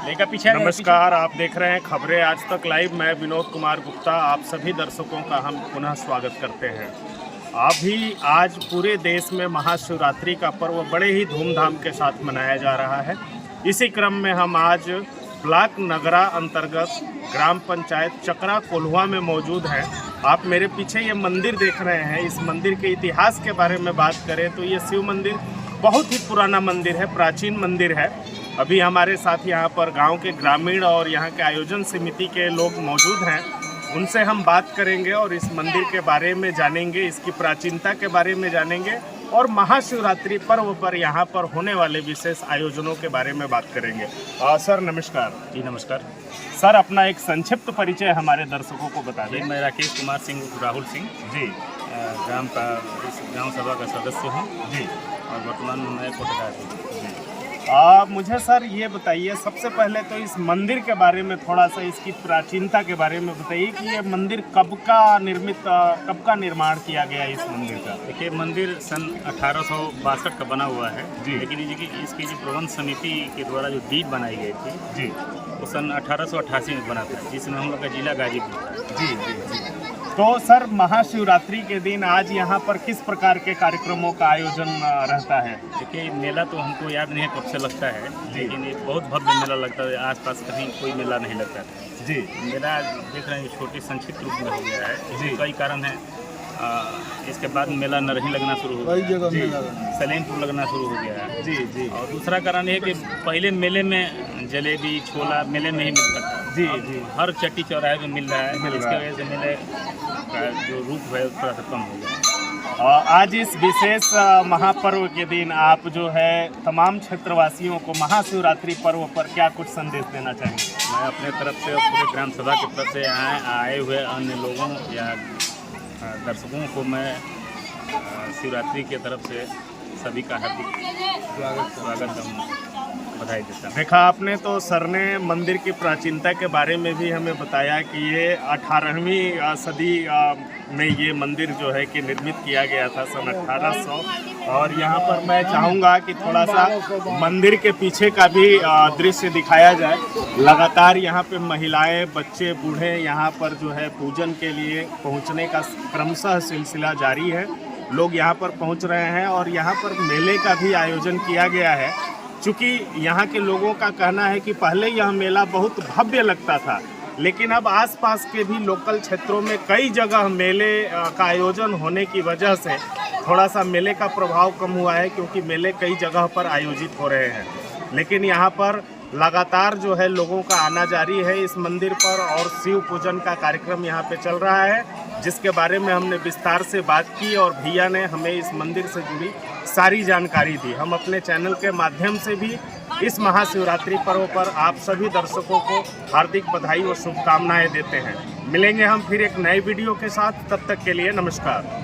लेकर पीछे नमस्कार, आप देख रहे हैं खबरें आज तक लाइव। मैं विनोद कुमार गुप्ता आप सभी दर्शकों का हम पुनः स्वागत करते हैं। अभी आज पूरे देश में महाशिवरात्रि का पर्व बड़े ही धूमधाम के साथ मनाया जा रहा है। इसी क्रम में हम आज ब्लॉक नगरा अंतर्गत ग्राम पंचायत चकरा कोल्हुआ में मौजूद हैं। आप मेरे पीछे ये मंदिर देख रहे हैं। इस मंदिर के इतिहास के बारे में बात करें तो ये शिव मंदिर बहुत ही पुराना मंदिर है, प्राचीन मंदिर है। अभी हमारे साथ यहाँ पर गांव के ग्रामीण और यहाँ के आयोजन समिति के लोग मौजूद हैं। उनसे हम बात करेंगे और इस मंदिर के बारे में जानेंगे, इसकी प्राचीनता के बारे में जानेंगे और महाशिवरात्रि पर्व पर यहाँ पर होने वाले विशेष आयोजनों के बारे में बात करेंगे। सर नमस्कार। जी नमस्कार सर, अपना एक संक्षिप्त परिचय हमारे दर्शकों को बता दें। मैं राकेश कुमार सिंह राहुल सिंह जी ग्राम सभा का सदस्य हूँ जी और वर्तमान में मैं कोटदार हूँ। मुझे सर ये बताइए, सबसे पहले तो इस मंदिर के बारे में थोड़ा सा इसकी प्राचीनता के बारे में बताइए कि ये मंदिर कब का निर्माण किया गया इस मंदिर का। देखिए, मंदिर सन 1862 का बना हुआ है जी। लेकिन इसकी जो प्रबंध समिति के द्वारा जो डीड बनाई गई थी जी वो सन 1888 में बना था, जिसमें हम लोग का जिला गाजीपुर था। जी जी जी। तो सर, महाशिवरात्रि के दिन आज यहाँ पर किस प्रकार के कार्यक्रमों का आयोजन रहता है? देखिए, मेला तो हमको याद नहीं है कब से लगता है, लेकिन एक बहुत भव्य मेला लगता है। आसपास कहीं कोई मेला नहीं लगता था। जी। मेला देख रहे हैं छोटे संक्षिप्त रूप में हो गया है। जी। कई कारण है। इसके बाद मेला नरही लगना शुरू हो गया, सलेमपुर लगना शुरू हो गया है। जी जी। और दूसरा कारण है कि पहले मेले में जलेबी छोला मेले में ही मिलता था। जी जी। हर चट्टी चौराहे में मिल रहा है, मिल इसकी रहा है। वजह से मेले का जो रूप है थोड़ा सा कम हो गया। आज इस विशेष महापर्व के दिन आप जो है तमाम क्षेत्रवासियों को महाशिवरात्रि पर्व पर क्या कुछ संदेश देना चाहेंगे? मैं अपने तरफ से और पूरे ग्राम सभा की तरफ से आए हुए अन्य लोगों या दर्शकों को मैं शिवरात्रि की तरफ से सभी का हार्दिक स्वागत बधाई देता हूँ। देखा आपने, तो सर ने मंदिर की प्राचीनता के बारे में भी हमें बताया कि ये 18वीं सदी में ये मंदिर जो है कि निर्मित किया गया था सन 1800। और यहाँ पर मैं चाहूँगा कि थोड़ा सा मंदिर के पीछे का भी दृश्य दिखाया जाए। लगातार यहाँ पे महिलाएं, बच्चे, बूढ़े यहाँ पर जो है पूजन के लिए पहुँचने का क्रमशः सिलसिला जारी है। लोग यहाँ पर पहुँच रहे हैं और यहाँ पर मेले का भी आयोजन किया गया है। चूँकि यहाँ के लोगों का कहना है कि पहले यह मेला बहुत भव्य लगता था, लेकिन अब आसपास के भी लोकल क्षेत्रों में कई जगह मेले का आयोजन होने की वजह से थोड़ा सा मेले का प्रभाव कम हुआ है, क्योंकि मेले कई जगह पर आयोजित हो रहे हैं। लेकिन यहाँ पर लगातार जो है लोगों का आना जारी है इस मंदिर पर और शिव पूजन का कार्यक्रम यहाँ पे चल रहा है, जिसके बारे में हमने विस्तार से बात की और भैया ने हमें इस मंदिर से जुड़ी सारी जानकारी दी। हम अपने चैनल के माध्यम से भी इस महाशिवरात्रि पर्व पर आप सभी दर्शकों को हार्दिक बधाई और शुभकामनाएं देते हैं। मिलेंगे हम फिर एक नए वीडियो के साथ, तब तक के लिए नमस्कार।